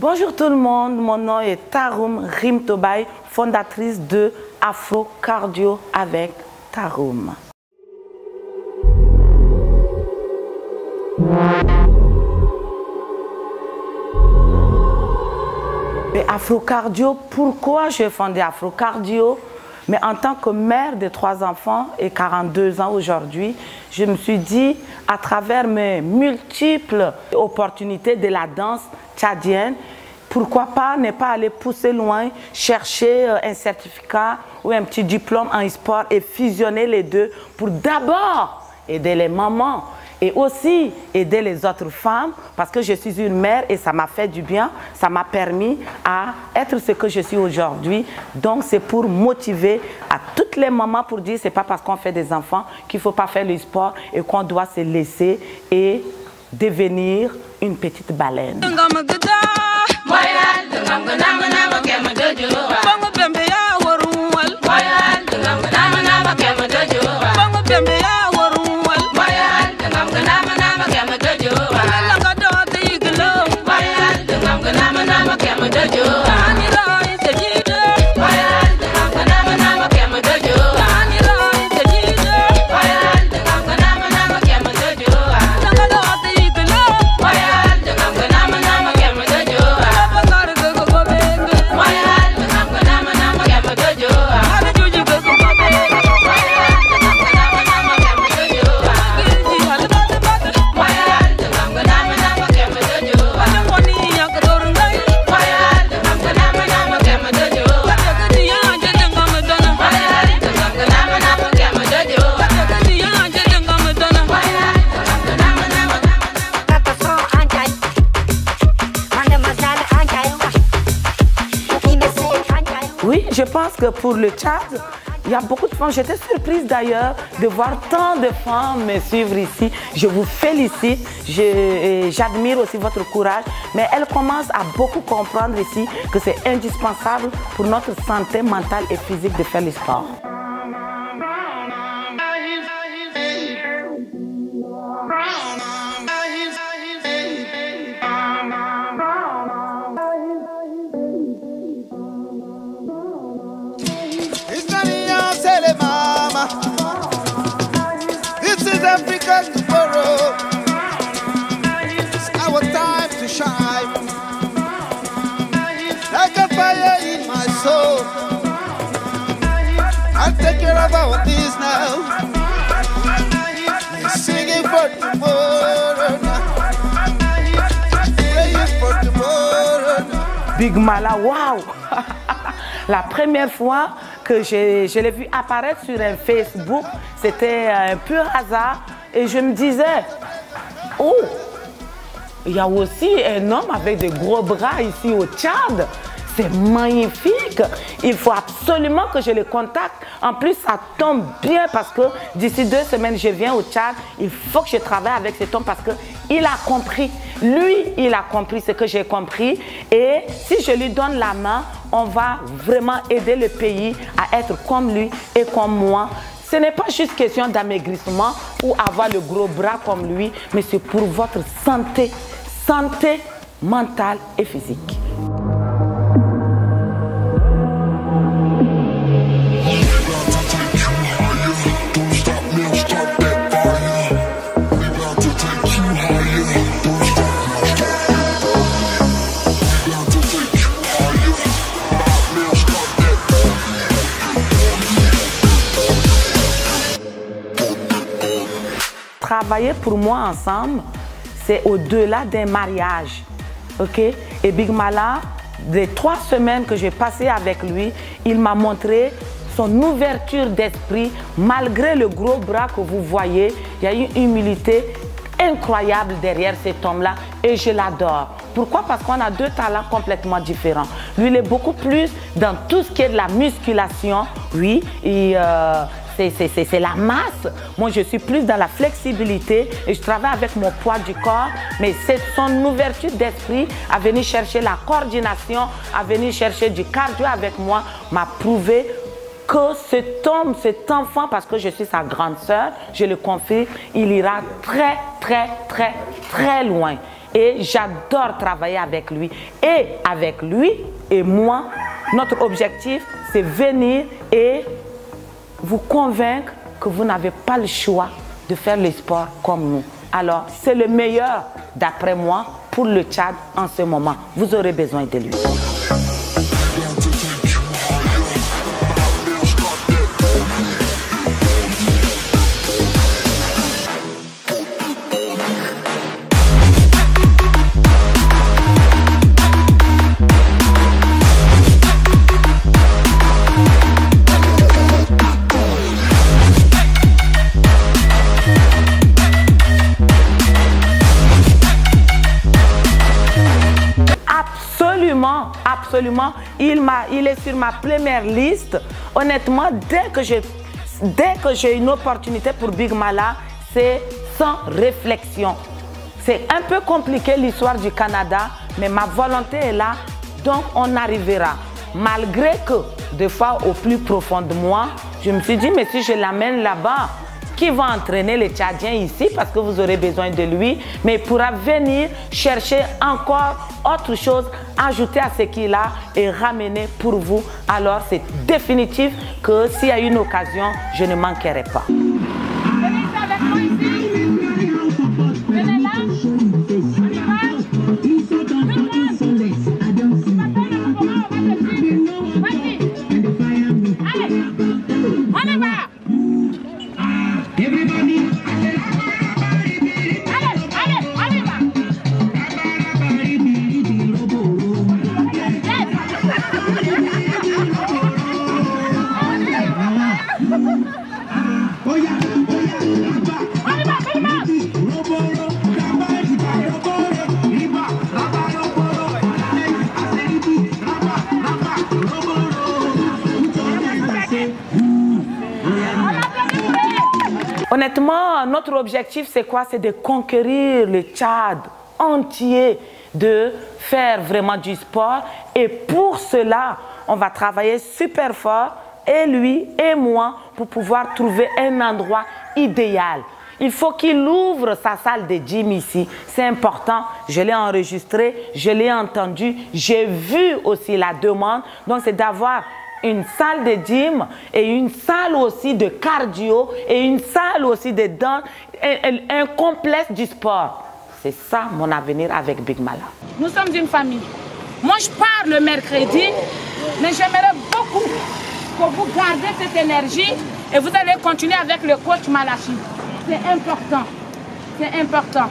Bonjour tout le monde, mon nom est Taroum Rimtobay, fondatrice de Afro Cardio avec Taroum. Et Afro Cardio, pourquoi j'ai fondé Afro Cardio? Mais en tant que mère de 3 enfants et 42 ans aujourd'hui, je me suis dit, à travers mes multiples opportunités de la danse tchadienne, pourquoi pas ne pas aller pousser loin, chercher un certificat ou un petit diplôme en e-sport et fusionner les deux pour d'abord aider les mamans et aussi aider les autres femmes parce que je suis une mère et ça m'a fait du bien, ça m'a permis à être ce que je suis aujourd'hui. Donc c'est pour motiver à toutes les mamans pour dire c'est pas parce qu'on fait des enfants qu'il ne faut pas faire le sport et qu'on doit se laisser et devenir une petite baleine. Oui, je pense que pour le Tchad, il y a beaucoup de femmes. J'étais surprise d'ailleurs de voir tant de femmes me suivre ici. Je vous félicite, j'admire aussi votre courage. Mais elles commencent à beaucoup comprendre ici que c'est indispensable pour notre santé mentale et physique de faire le sport. Big Mala, waouh! La première fois que je l'ai vu apparaître sur un Facebook, c'était un pur hasard et je me disais, oh, il y a aussi un homme avec de gros bras ici au Tchad. C'est magnifique. Il faut absolument que je le contacte. En plus, ça tombe bien parce que d'ici 2 semaines, je viens au Tchad. Il faut que je travaille avec cet homme parce qu'il a compris. Lui, il a compris ce que j'ai compris. Et si je lui donne la main, on va vraiment aider le pays à être comme lui et comme moi. Ce n'est pas juste question d'amaigrissement ou avoir le gros bras comme lui, mais c'est pour votre santé mentale et physique. Travailler pour moi ensemble, c'est au-delà d'un mariage, ok? Et Big Mala, des 3 semaines que j'ai passées avec lui, il m'a montré son ouverture d'esprit. Malgré le gros bras que vous voyez, il y a une humilité incroyable derrière cet homme-là et je l'adore. Pourquoi? Parce qu'on a 2 talents complètement différents. Lui, il est beaucoup plus dans tout ce qui est de la musculation, oui, et c'est la masse. Moi, je suis plus dans la flexibilité et je travaille avec mon poids du corps. Mais c'est son ouverture d'esprit à venir chercher la coordination, à venir chercher du cardio avec moi, m'a prouvé que cet homme, cet enfant, parce que je suis sa grande sœur, je le confie, il ira très loin. et j'adore travailler avec lui. Et avec lui et moi, notre objectif, c'est venir et vous convaincre que vous n'avez pas le choix de faire le sport comme nous. Alors, c'est le meilleur, d'après moi, pour le Tchad en ce moment. Vous aurez besoin de lui. Absolument, il est sur ma première liste. Honnêtement, dès que j'ai une opportunité pour Big Mala, c'est sans réflexion. C'est un peu compliqué l'histoire du Canada, mais ma volonté est là, donc on arrivera. Malgré que, des fois, au plus profond de moi, je me suis dit, mais si je l'amène là-bas, qui va entraîner les Tchadiens ici parce que vous aurez besoin de lui, mais il pourra venir chercher encore autre chose, ajouter à ce qu'il a et ramener pour vous. Alors c'est définitif que s'il y a une occasion, je ne manquerai pas. Venez avec moi ici. Venez là. On y va. Everybody, allez, on y va. Honnêtement, notre objectif, c'est quoi? C'est de conquérir le Tchad entier, de faire vraiment du sport. Et pour cela, on va travailler super fort, et lui et moi, pour pouvoir trouver un endroit idéal. Il faut qu'il ouvre sa salle de gym ici. C'est important. Je l'ai enregistré, je l'ai entendu, j'ai vu aussi la demande. Donc, c'est d'avoir une salle de gym et une salle aussi de cardio et une salle aussi de danse, un complexe du sport. C'est ça mon avenir avec Big Mala. Nous sommes une famille. Moi, je pars le mercredi, mais j'aimerais beaucoup que vous gardez cette énergie et vous allez continuer avec le coach Malachi. C'est important. C'est important.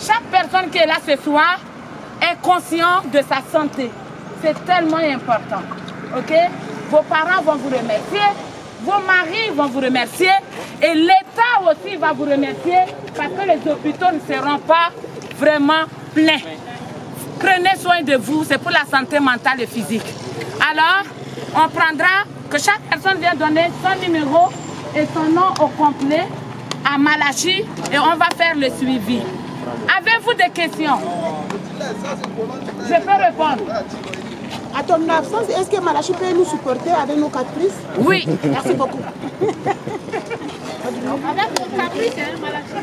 Chaque personne qui est là ce soir est conscient de sa santé. C'est tellement important. OK? Vos parents vont vous remercier, vos maris vont vous remercier et l'État aussi va vous remercier parce que les hôpitaux ne seront pas vraiment pleins. Prenez soin de vous, c'est pour la santé mentale et physique. Alors, on prendra que chaque personne vienne donner son numéro et son nom au complet à Malachi et on va faire le suivi. Avez-vous des questions? Je peux répondre. À ton absence, est-ce que Malachi peut nous supporter avec nos caprices? Oui. Merci beaucoup. Avec vos caprices,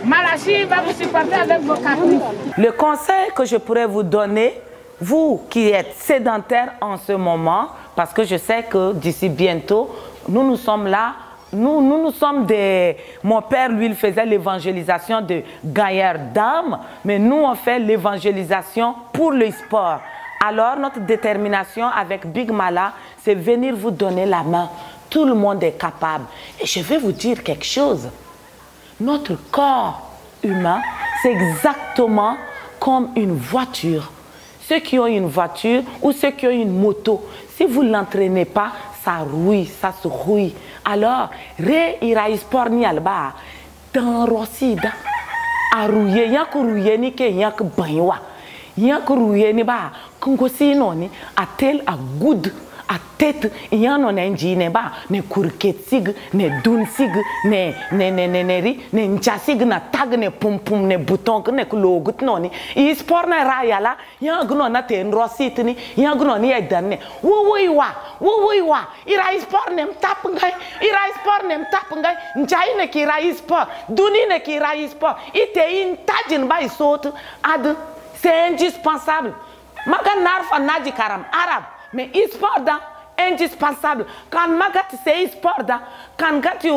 Malachi va vous supporter avec vos caprices. Le conseil que je pourrais vous donner, vous qui êtes sédentaire en ce moment, parce que je sais que d'ici bientôt, nous sommes là. Nous sommes des... Mon père, lui, il faisait l'évangélisation de gaillard d'âme, mais nous, on fait l'évangélisation pour le sport. Alors, notre détermination avec Big Mala, c'est venir vous donner la main. Tout le monde est capable. Et je vais vous dire quelque chose. Notre corps humain, c'est exactement comme une voiture. Ceux qui ont une voiture ou ceux qui ont une moto, si vous ne l'entraînez pas, ça rouille, ça se rouille. Alors, ré ira sport ni alba, dans Rossida, à rouiller, y a que rouiller ni que y a que baignoire. Yan ko rouye ni ba kungo si noni a tel a good a tête yan non enjine ba ne kurket sig ne dun sig ne ri ne nchasig na tag ne pum pum ne bouton ne logut noni I sport na rayala yan gno na ten rosit ni yan gno ni edan ne wo wa ira sport nem tap ngai nchai ne ki ra sport duni ne ki ra sport ite in tajin ba sot ad C'est indispensable. Magan narfa naji karam arabe. Mais e-sport indispensable. Quand magat c'est e-sport quand gatu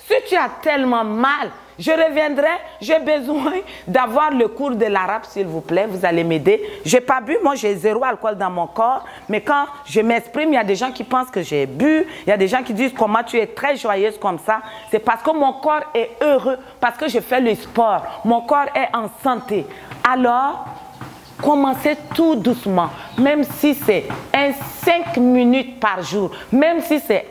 si tu as tellement mal, je reviendrai, j'ai besoin d'avoir le cours de l'arabe, s'il vous plaît, vous allez m'aider. Je n'ai pas bu, moi j'ai 0 alcool dans mon corps, mais quand je m'exprime, il y a des gens qui pensent que j'ai bu, il y a des gens qui disent comment tu es très joyeuse comme ça. C'est parce que mon corps est heureux, parce que je fais le sport, mon corps est en santé. Alors, commencez tout doucement, même si c'est 5 minutes par jour, même si c'est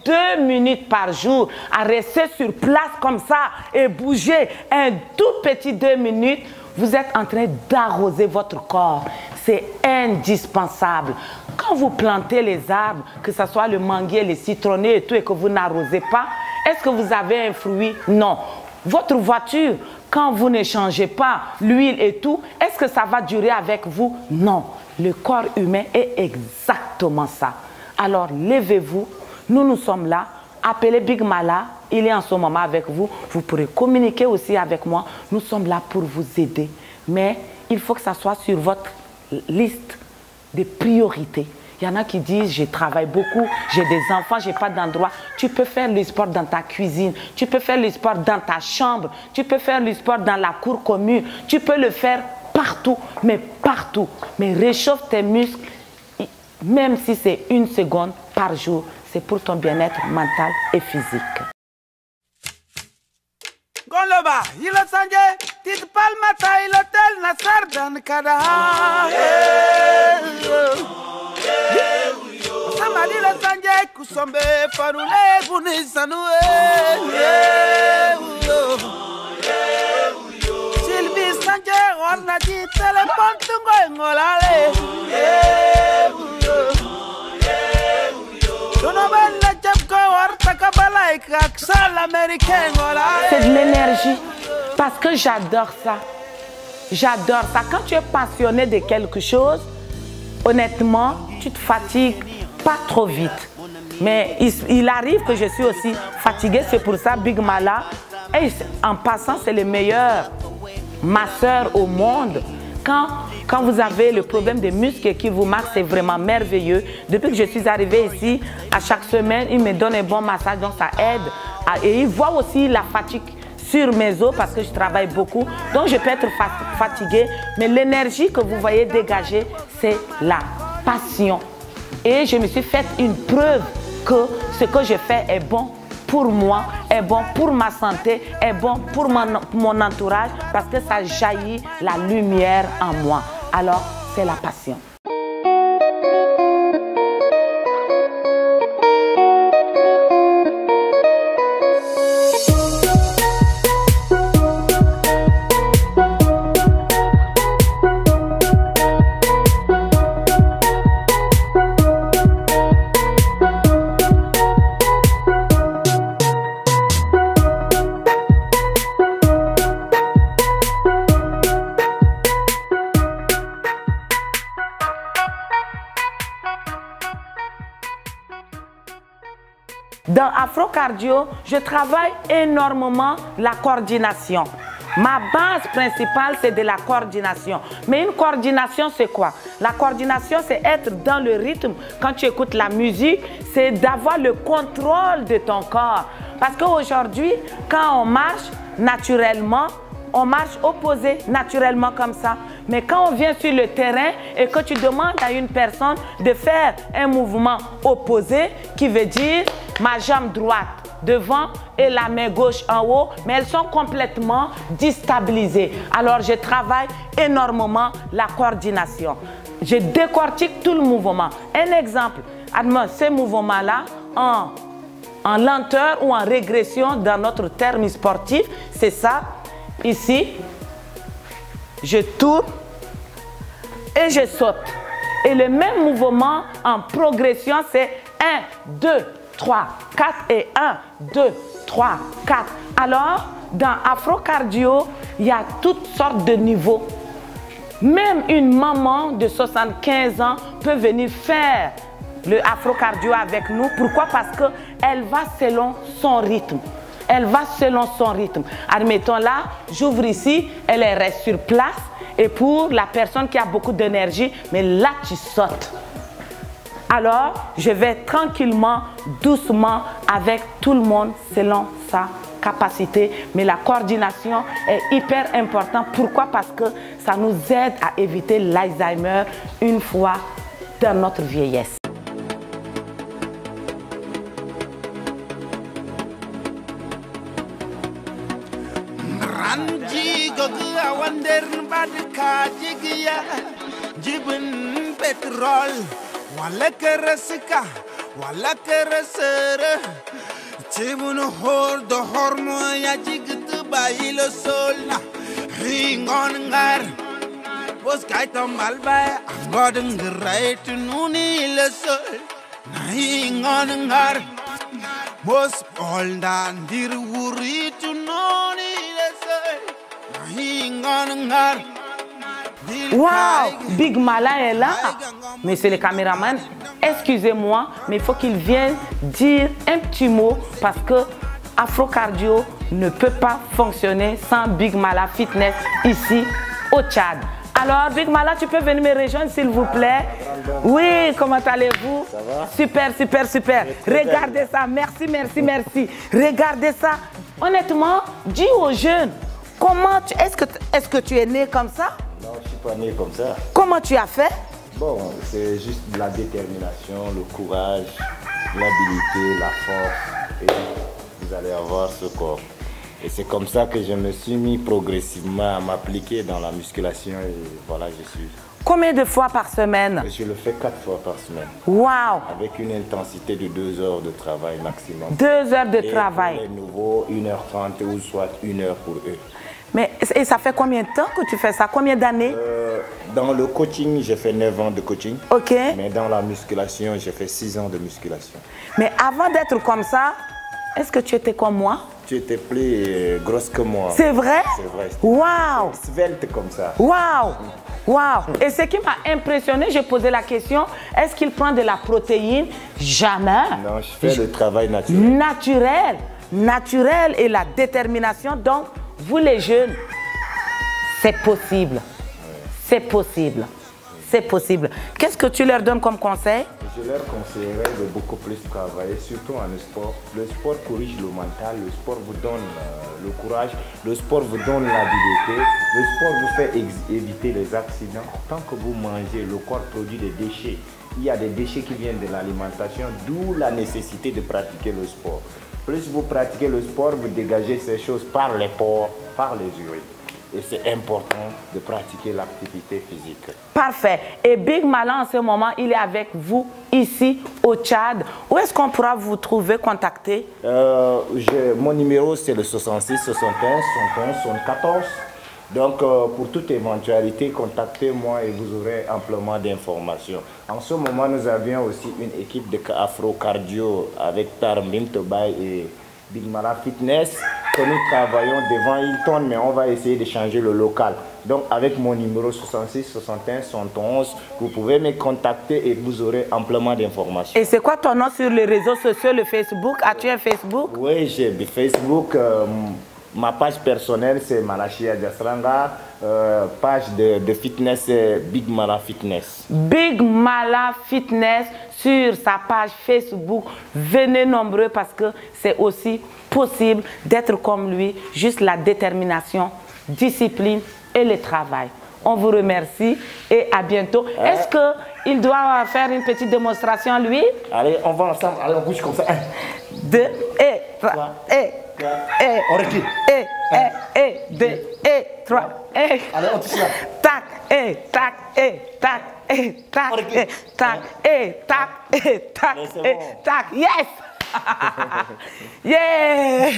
2 minutes par jour, à rester sur place comme ça et bouger un tout petit 2 minutes, vous êtes en train d'arroser votre corps. C'est indispensable. Quand vous plantez les arbres, que ce soit le manguier, les citronniers et tout, et que vous n'arrosez pas, est-ce que vous avez un fruit? Non. Votre voiture, quand vous ne changez pas l'huile et tout, est-ce que ça va durer avec vous? Non. Le corps humain est exactement ça. Alors, levez-vous. Nous sommes là. Appelez Big Mala. Il est en ce moment avec vous. Vous pourrez communiquer aussi avec moi. Nous sommes là pour vous aider. Mais il faut que ça soit sur votre liste de priorités. Il y en a qui disent, je travaille beaucoup, j'ai des enfants, je n'ai pas d'endroit. Tu peux faire le sport dans ta cuisine, tu peux faire le sport dans ta chambre, tu peux faire le sport dans la cour commune, tu peux le faire partout, mais partout. Mais réchauffe tes muscles, même si c'est 1 seconde par jour. C'est pour ton bien-être mental et physique. Goloba, il sanje, tit palmata, il hotel na sardan kada. Samadi la sanje, kusombe farule guni sanue. Silvi sanje, orna di telepon tungo ngolale. C'est de l'énergie, parce que j'adore ça. J'adore ça. Quand tu es passionné de quelque chose, honnêtement, tu te fatigues pas trop vite. Mais il arrive que je suis aussi fatiguée, c'est pour ça Big Mala, et en passant, c'est le meilleur masseur au monde. Quand vous avez le problème des muscles qui vous marquent, c'est vraiment merveilleux. Depuis que je suis arrivée ici, à chaque semaine, il me donne un bon massage, donc ça aide. Et il voit aussi la fatigue sur mes os parce que je travaille beaucoup. Donc je peux être fatiguée, mais l'énergie que vous voyez dégager, c'est la passion. Et je me suis fait une preuve que ce que je fais est bon pour moi, est bon pour ma santé, est bon pour mon entourage, parce que ça jaillit la lumière en moi. Alors, c'est la passion. Dans Afro Cardio, je travaille énormément la coordination. Ma base principale, c'est de la coordination. Mais une coordination, c'est quoi? La coordination, c'est être dans le rythme. Quand tu écoutes la musique, c'est d'avoir le contrôle de ton corps. Parce qu'aujourd'hui, quand on marche naturellement, on marche opposé naturellement comme ça. Mais quand on vient sur le terrain et que tu demandes à une personne de faire un mouvement opposé, qui veut dire ma jambe droite devant et la main gauche en haut, mais elles sont complètement déstabilisées. Alors je travaille énormément la coordination. Je décortique tout le mouvement. Un exemple, admettons ce mouvement-là en lenteur ou en régression dans notre terme sportif, c'est ça. Ici, je tourne et je saute. Et le même mouvement en progression, c'est 1, 2, 3, 4 et 1, 2, 3, 4. Alors, dans Afro Cardio, il y a toutes sortes de niveaux. Même une maman de 75 ans peut venir faire le Afro Cardio avec nous. Pourquoi? Parce qu'elle va selon son rythme. Elle va selon son rythme. Admettons là, j'ouvre ici, elle reste sur place. Et pour la personne qui a beaucoup d'énergie, mais là tu sautes. Alors, je vais tranquillement, doucement, avec tout le monde selon sa capacité. Mais la coordination est hyper importante. Pourquoi? Parce que ça nous aide à éviter l'Alzheimer une fois dans notre vieillesse. Wala kerasika, wala kerasere. Tibuno hor do hormo ya jigtu bailo solna. Ringon ngar, bos kaita malba, godeng gerai tu nuni le sol. Ringon ngar, bos poldan dir wuri tu nuni le sol. Ringon ngar. Waouh, Big Mala est là. Monsieur le caméraman, excusez-moi, mais il faut qu'il vienne dire un petit mot parce que Afro Cardio ne peut pas fonctionner sans Big Mala Fitness ici au Tchad. Alors, Big Mala, tu peux venir me rejoindre s'il vous plaît? Oui, comment allez-vous? Ça va? Super, super, super. Regardez ça, merci, merci, merci. Regardez ça. Honnêtement, dis aux jeunes, comment est-ce que tu es né comme ça? Non, je ne suis pas né comme ça. Comment tu as fait? Bon, c'est juste de la détermination, le courage, l'habilité, la force. Et vous allez avoir ce corps. Et c'est comme ça que je me suis mis progressivement à m'appliquer dans la musculation. Et voilà, je suis. Combien de fois par semaine? Je le fais 4 fois par semaine. Waouh! Avec une intensité de 2 heures de travail maximum. 2 heures de travail. Pour les nouveaux, 1h30 ou soit 1 heure pour eux. Mais et ça fait combien de temps que tu fais ça? Combien d'années? Dans le coaching, j'ai fait 9 ans de coaching. Ok. Mais dans la musculation, j'ai fait 6 ans de musculation. Mais avant d'être comme ça, est-ce que tu étais comme moi? Tu étais plus grosse que moi. C'est vrai? C'est vrai. Waouh! Svelte comme ça. Waouh! Waouh! Et ce qui m'a impressionné, j'ai posé la question, est-ce qu'il prend de la protéine? Jamais. Non, je fais le travail naturel. Naturel. Naturel et la détermination. Donc, vous les jeunes, c'est possible. C'est possible. C'est possible. Qu'est-ce que tu leur donnes comme conseil? Je leur conseillerais de beaucoup plus travailler, surtout en sport. Le sport corrige le mental, le sport vous donne le courage, le sport vous donne l'habileté, le sport vous fait éviter les accidents. Tant que vous mangez, le corps produit des déchets. Il y a des déchets qui viennent de l'alimentation, d'où la nécessité de pratiquer le sport. Plus vous pratiquez le sport, vous dégagez ces choses par les pores, par les urines. Et c'est important de pratiquer l'activité physique. Parfait. Et Big Mala, en ce moment, il est avec vous ici au Tchad. Où est-ce qu'on pourra vous trouver, contacter? Mon numéro, c'est le 66 61 71 74. Donc, pour toute éventualité, contactez-moi et vous aurez amplement d'informations. En ce moment, nous avions aussi une équipe de Afro Cardio avec Tarmbim Tobay et Big Mala Fitness que nous travaillons devant Hilton, mais on va essayer de changer le local. Donc, avec mon numéro 66 61 71, vous pouvez me contacter et vous aurez amplement d'informations. Et c'est quoi ton nom sur les réseaux sociaux, le Facebook? As-tu un Facebook? Oui, j'ai du Facebook. Ma page personnelle, c'est Malachia Diasranga. Page de fitness, c'est Big Mala Fitness. Big Mala Fitness sur sa page Facebook. Venez nombreux parce que c'est aussi possible d'être comme lui. Juste la détermination, discipline et le travail. On vous remercie et à bientôt. Est-ce qu'il doit faire une petite démonstration lui? Allez, on va ensemble. Allez, on bouge comme ça. 1, 2 et 3 et on recule. Et 2 et 3 et allez, on touche là. Tac et tac et tac et tac et tac et tac et tac et tac. Yes! Yeah!